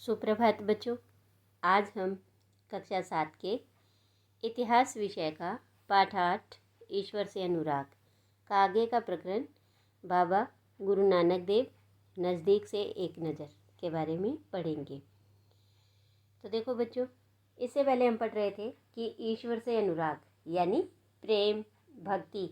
सुप्रभात बच्चों। आज हम कक्षा 7 के इतिहास विषय का पाठ 8 ईश्वर से अनुराग का आगे का प्रकरण बाबा गुरु नानक देव नज़दीक से एक नज़र के बारे में पढ़ेंगे। तो देखो बच्चों, इससे पहले हम पढ़ रहे थे कि ईश्वर से अनुराग यानी प्रेम, भक्ति,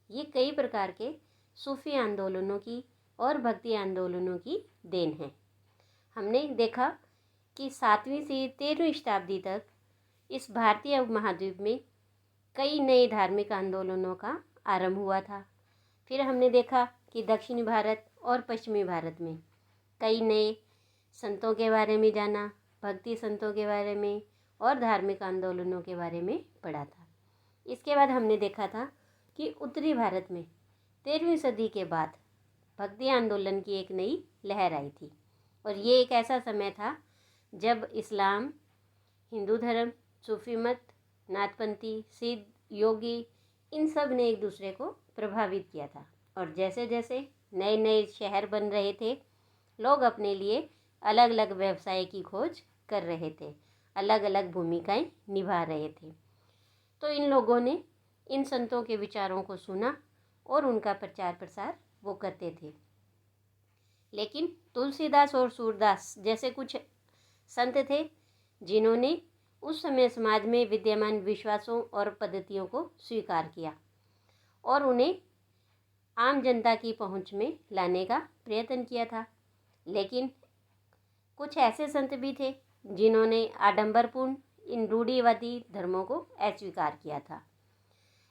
ये कई प्रकार के सूफी आंदोलनों की और भक्ति आंदोलनों की देन है। हमने देखा कि 7वीं से 13वीं शताब्दी तक इस भारतीय उपमहाद्वीप में कई नए धार्मिक आंदोलनों का आरंभ हुआ था। फिर हमने देखा कि दक्षिणी भारत और पश्चिमी भारत में कई नए संतों के बारे में जाना, भक्ति संतों के बारे में और धार्मिक आंदोलनों के बारे में पढ़ा था। इसके बाद हमने देखा था कि उत्तरी भारत में 13वीं सदी के बाद भक्ति आंदोलन की एक नई लहर आई थी और ये एक ऐसा समय था जब इस्लाम, हिंदू धर्म, सूफी मत, नाथपंथी, सिद्ध, योगी, इन सब ने एक दूसरे को प्रभावित किया था। और जैसे जैसे नए नए शहर बन रहे थे, लोग अपने लिए अलग अलग व्यवसाय की खोज कर रहे थे, अलग अलग भूमिकाएं निभा रहे थे। तो इन लोगों ने इन संतों के विचारों को सुना और उनका प्रचार प्रसार वो करते थे। लेकिन तुलसीदास और सूरदास जैसे कुछ संत थे जिन्होंने उस समय समाज में विद्यमान विश्वासों और पद्धतियों को स्वीकार किया और उन्हें आम जनता की पहुंच में लाने का प्रयत्न किया था। लेकिन कुछ ऐसे संत भी थे जिन्होंने आडंबरपूर्ण इन रूढ़िवादी धर्मों को अस्वीकार किया था।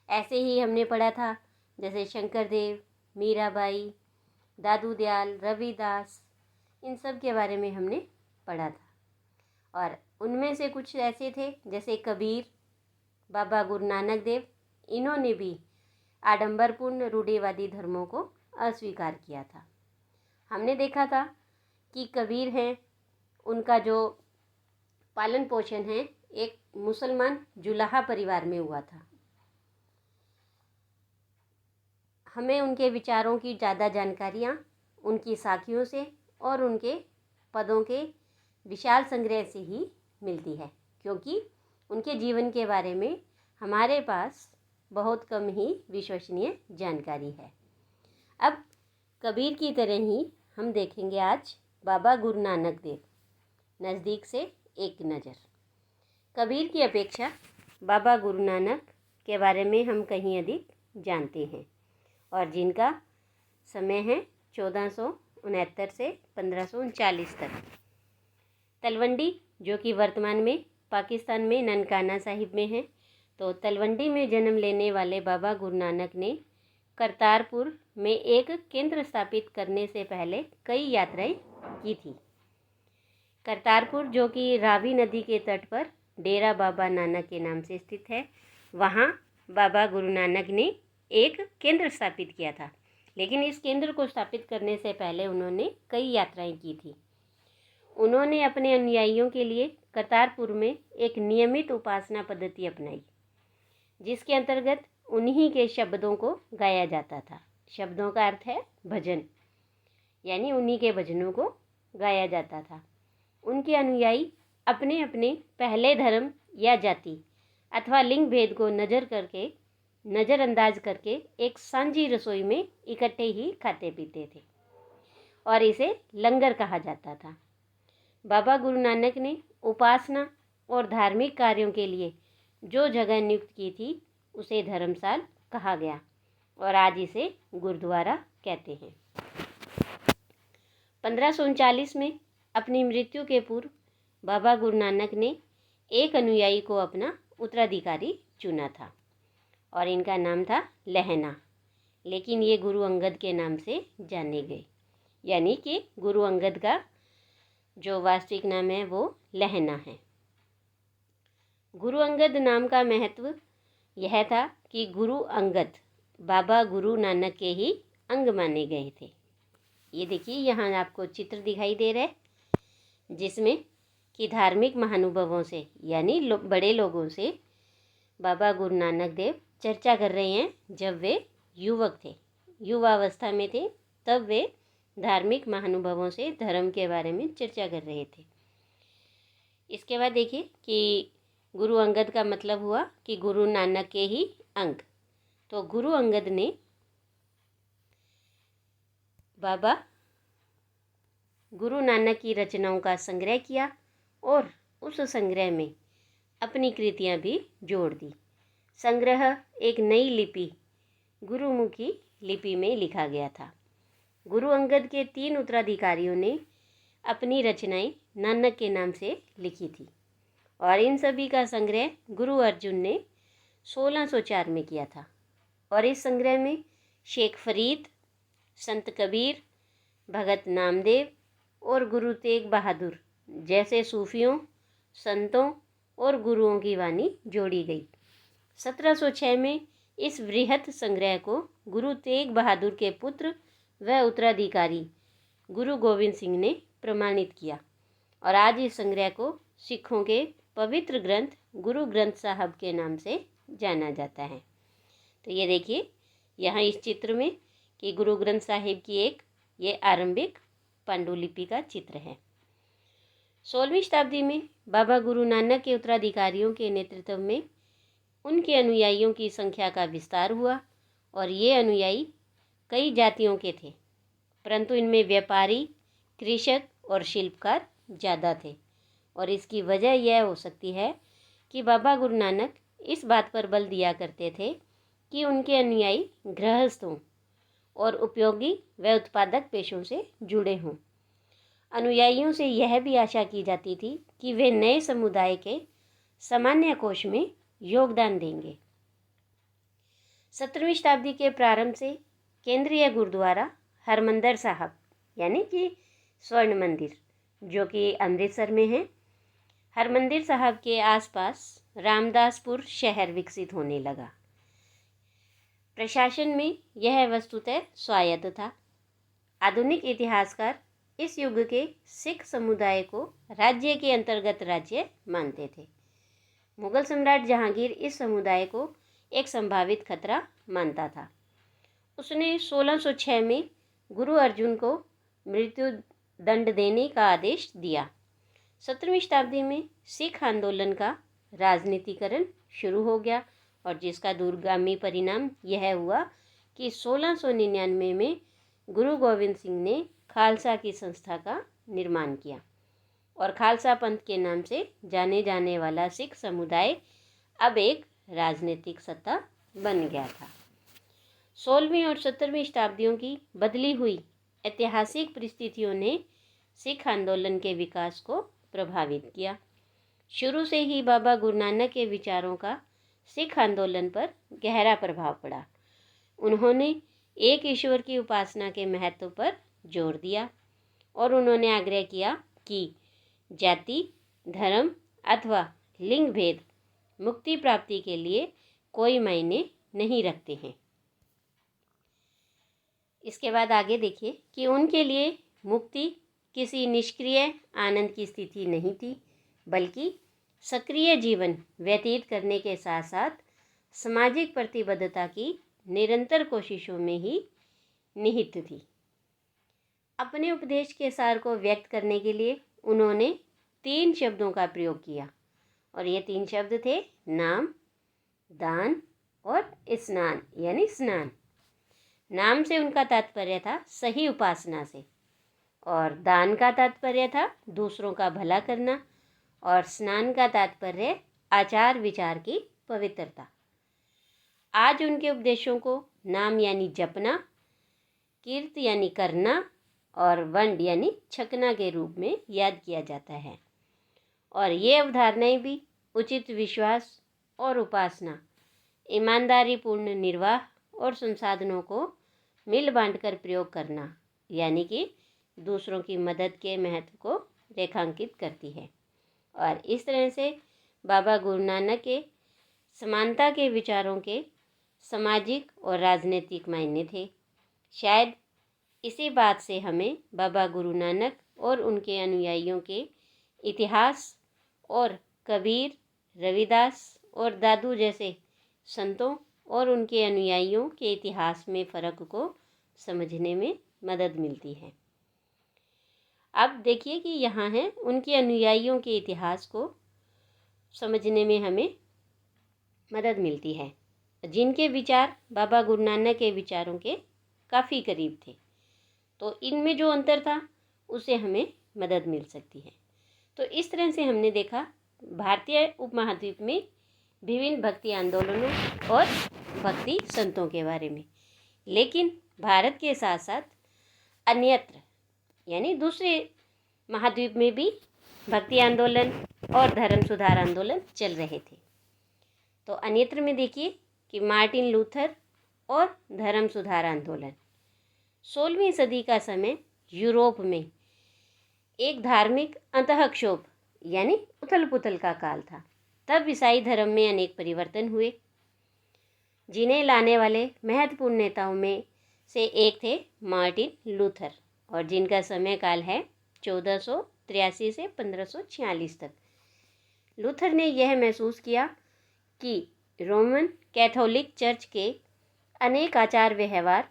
ऐसे ही हमने पढ़ा था जैसे शंकरदेव, मीराबाई, दादू दयाल, रविदास, इन सब के बारे में हमने पढ़ा था। और उनमें से कुछ ऐसे थे जैसे कबीर, बाबा गुरु नानक देव, इन्होंने भी आडंबरपूर्ण रूढ़िवादी धर्मों को अस्वीकार किया था। हमने देखा था कि कबीर हैं, उनका जो पालन पोषण है एक मुसलमान जुलाहा परिवार में हुआ था। हमें उनके विचारों की ज़्यादा जानकारियाँ उनकी साखियों से और उनके पदों के विशाल संग्रह से ही मिलती है, क्योंकि उनके जीवन के बारे में हमारे पास बहुत कम ही विश्वसनीय जानकारी है। अब कबीर की तरह ही हम देखेंगे आज बाबा गुरु नानक देव नज़दीक से एक नज़र। कबीर की अपेक्षा बाबा गुरु नानक के बारे में हम कहीं अधिक जानते हैं और जिनका समय है 1469 से 1539 तक। तलवंडी, जो कि वर्तमान में पाकिस्तान में ननकाना साहिब में है, तो तलवंडी में जन्म लेने वाले बाबा गुरु नानक ने करतारपुर में एक केंद्र स्थापित करने से पहले कई यात्राएं की थी। करतारपुर, जो कि रावी नदी के तट पर डेरा बाबा नानक के नाम से स्थित है, वहाँ बाबा गुरु नानक ने एक केंद्र स्थापित किया था। लेकिन इस केंद्र को स्थापित करने से पहले उन्होंने कई यात्राएं की थी। उन्होंने अपने अनुयायियों के लिए करतारपुर में एक नियमित उपासना पद्धति अपनाई, जिसके अंतर्गत उन्हीं के शब्दों को गाया जाता था। शब्दों का अर्थ है भजन, यानी उन्हीं के भजनों को गाया जाता था। उनके अनुयायी अपने अपने पहले धर्म या जाति अथवा लिंग भेद को नज़रअंदाज करके एक सांझी रसोई में इकट्ठे ही खाते पीते थे और इसे लंगर कहा जाता था। बाबा गुरु नानक ने उपासना और धार्मिक कार्यों के लिए जो जगह नियुक्त की थी उसे धर्मशाल कहा गया और आज इसे गुरुद्वारा कहते हैं। 1539 में अपनी मृत्यु के पूर्व बाबा गुरु नानक ने एक अनुयायी को अपना उत्तराधिकारी चुना था और इनका नाम था लहना, लेकिन ये गुरु अंगद के नाम से जाने गए, यानी कि गुरु अंगद का जो वास्तविक नाम है वो लहना है। गुरु अंगद नाम का महत्व यह था कि गुरु अंगद बाबा गुरु नानक के ही अंग माने गए थे। ये देखिए, यहाँ आपको चित्र दिखाई दे रहा है जिसमें कि धार्मिक महानुभावों से यानी बड़े लोगों से बाबा गुरु नानक देव चर्चा कर रहे हैं। जब वे युवक थे, युवावस्था में थे, तब वे धार्मिक महानुभावों से धर्म के बारे में चर्चा कर रहे थे। इसके बाद देखिए कि गुरु अंगद का मतलब हुआ कि गुरु नानक के ही अंग। तो गुरु अंगद ने बाबा गुरु नानक की रचनाओं का संग्रह किया और उस संग्रह में अपनी कृतियां भी जोड़ दी। संग्रह एक नई लिपि गुरुमुखी लिपि में लिखा गया था। गुरु अंगद के 3 उत्तराधिकारियों ने अपनी रचनाएं नानक के नाम से लिखी थी और इन सभी का संग्रह गुरु अर्जुन ने 1604 में किया था। और इस संग्रह में शेख फरीद, संत कबीर, भगत नामदेव और गुरु तेग बहादुर जैसे सूफियों, संतों और गुरुओं की वाणी जोड़ी गई। 1706 में इस बृहत संग्रह को गुरु तेग बहादुर के पुत्र व उत्तराधिकारी गुरु गोविंद सिंह ने प्रमाणित किया और आज इस संग्रह को सिखों के पवित्र ग्रंथ गुरु ग्रंथ साहब के नाम से जाना जाता है। तो ये देखिए यहाँ इस चित्र में कि गुरु ग्रंथ साहिब की ये आरंभिक पांडुलिपि का चित्र है। 16वीं शताब्दी में बाबा गुरु नानक के उत्तराधिकारियों के नेतृत्व में उनके अनुयायियों की संख्या का विस्तार हुआ और ये अनुयायी कई जातियों के थे, परंतु इनमें व्यापारी, कृषक और शिल्पकार ज़्यादा थे। और इसकी वजह यह हो सकती है कि बाबा गुरु नानक इस बात पर बल दिया करते थे कि उनके अनुयायी गृहस्थों और उपयोगी व उत्पादक पेशों से जुड़े हों। अनुयायियों से यह भी आशा की जाती थी कि वे नए समुदाय के सामान्य कोष में योगदान देंगे। 17वीं शताब्दी के प्रारंभ से केंद्रीय गुरुद्वारा हरमंदिर साहब यानी कि स्वर्ण मंदिर जो कि अमृतसर में है, हरमंदिर साहब के आसपास रामदासपुर शहर विकसित होने लगा। प्रशासन में यह वस्तुतः स्वायत्त था। आधुनिक इतिहासकार इस युग के सिख समुदाय को राज्य के अंतर्गत राज्य मानते थे। मुगल सम्राट जहांगीर इस समुदाय को एक संभावित खतरा मानता था। उसने 1606 में गुरु अर्जुन को मृत्यु दंड देने का आदेश दिया। 17वीं शताब्दी में सिख आंदोलन का राजनीतिकरण शुरू हो गया और जिसका दूरगामी परिणाम यह हुआ कि 1699 में गुरु गोविंद सिंह ने खालसा की संस्था का निर्माण किया और खालसा पंथ के नाम से जाने जाने वाला सिख समुदाय अब एक राजनीतिक सत्ता बन गया था। 16वीं और 17वीं शताब्दियों की बदली हुई ऐतिहासिक परिस्थितियों ने सिख आंदोलन के विकास को प्रभावित किया। शुरू से ही बाबा गुरु नानक के विचारों का सिख आंदोलन पर गहरा प्रभाव पड़ा। उन्होंने एक ईश्वर की उपासना के महत्व पर जोर दिया और उन्होंने आग्रह किया कि जाति, धर्म अथवा लिंग भेद मुक्ति प्राप्ति के लिए कोई मायने नहीं रखते हैं। इसके बाद आगे देखिए कि उनके लिए मुक्ति किसी निष्क्रिय आनंद की स्थिति नहीं थी, बल्कि सक्रिय जीवन व्यतीत करने के साथ साथ सामाजिक प्रतिबद्धता की निरंतर कोशिशों में ही निहित थी। अपने उपदेश के सार को व्यक्त करने के लिए उन्होंने 3 शब्दों का प्रयोग किया और ये 3 शब्द थे नाम, दान और स्नान यानी स्नान। नाम से उनका तात्पर्य था सही उपासना से और दान का तात्पर्य था दूसरों का भला करना और स्नान का तात्पर्य आचार विचार की पवित्रता। आज उनके उपदेशों को नाम यानी जपना, कीर्त यानी करना और वंड यानी छकना के रूप में याद किया जाता है और ये अवधारणाएं भी उचित विश्वास और उपासना, ईमानदारी पूर्ण निर्वाह और संसाधनों को मिल बांटकर प्रयोग करना यानी कि दूसरों की मदद के महत्व को रेखांकित करती है। और इस तरह से बाबा गुरु नानक के समानता के विचारों के सामाजिक और राजनीतिक मायने थे। शायद इसी बात से हमें बाबा गुरु नानक और उनके अनुयायियों के इतिहास और कबीर, रविदास और दादू जैसे संतों और उनके अनुयायियों के इतिहास में फ़र्क को समझने में मदद मिलती है। अब देखिए कि यहाँ है उनके अनुयायियों के इतिहास को समझने में हमें मदद मिलती है, जिनके विचार बाबा गुरु नानक के विचारों के काफ़ी करीब थे। तो इनमें जो अंतर था उससे हमें मदद मिल सकती है। तो इस तरह से हमने देखा भारतीय उपमहाद्वीप में विभिन्न भक्ति आंदोलनों और भक्ति संतों के बारे में। लेकिन भारत के साथ साथ अन्यत्र यानी दूसरे महाद्वीप में भी भक्ति आंदोलन और धर्म सुधार आंदोलन चल रहे थे। तो अन्यत्र में देखिए कि मार्टिन लूथर और धर्म सुधार आंदोलन 16वीं सदी का समय यूरोप में एक धार्मिक अंतःक्षोभ यानी उथल पुथल का काल था। तब ईसाई धर्म में अनेक परिवर्तन हुए, जिन्हें लाने वाले महत्वपूर्ण नेताओं में से एक थे मार्टिन लूथर, और जिनका समय काल है 1483 से 1546 तक। लूथर ने यह महसूस किया कि रोमन कैथोलिक चर्च के अनेक आचार व्यवहार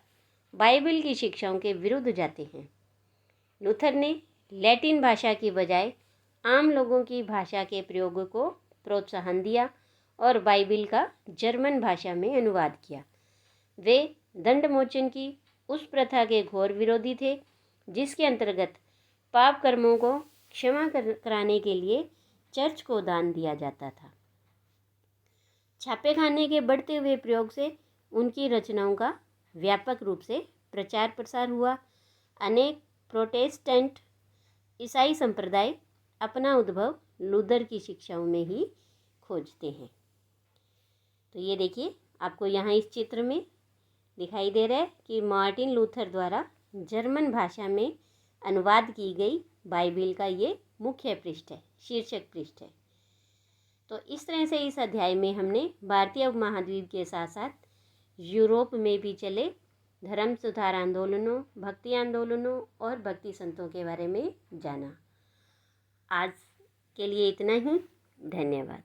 बाइबल की शिक्षाओं के विरुद्ध जाते हैं। लूथर ने लैटिन भाषा की बजाय आम लोगों की भाषा के प्रयोग को प्रोत्साहन दिया और बाइबल का जर्मन भाषा में अनुवाद किया। वे दंडमोचन की उस प्रथा के घोर विरोधी थे जिसके अंतर्गत पाप कर्मों को क्षमा कराने के लिए चर्च को दान दिया जाता था। छापेखाने के बढ़ते हुए प्रयोग से उनकी रचनाओं का व्यापक रूप से प्रचार प्रसार हुआ। अनेक प्रोटेस्टेंट ईसाई संप्रदाय अपना उद्भव लूथर की शिक्षाओं में ही खोजते हैं। तो ये देखिए आपको यहाँ इस चित्र में दिखाई दे रहा है कि मार्टिन लूथर द्वारा जर्मन भाषा में अनुवाद की गई बाइबल का ये मुख्य पृष्ठ है, शीर्षक पृष्ठ है। तो इस तरह से इस अध्याय में हमने भारतीय उपमहाद्वीप के साथ साथ यूरोप में भी चले धर्म सुधार आंदोलनों, भक्ति आंदोलनों और भक्ति संतों के बारे में जाना। आज के लिए इतना ही। धन्यवाद।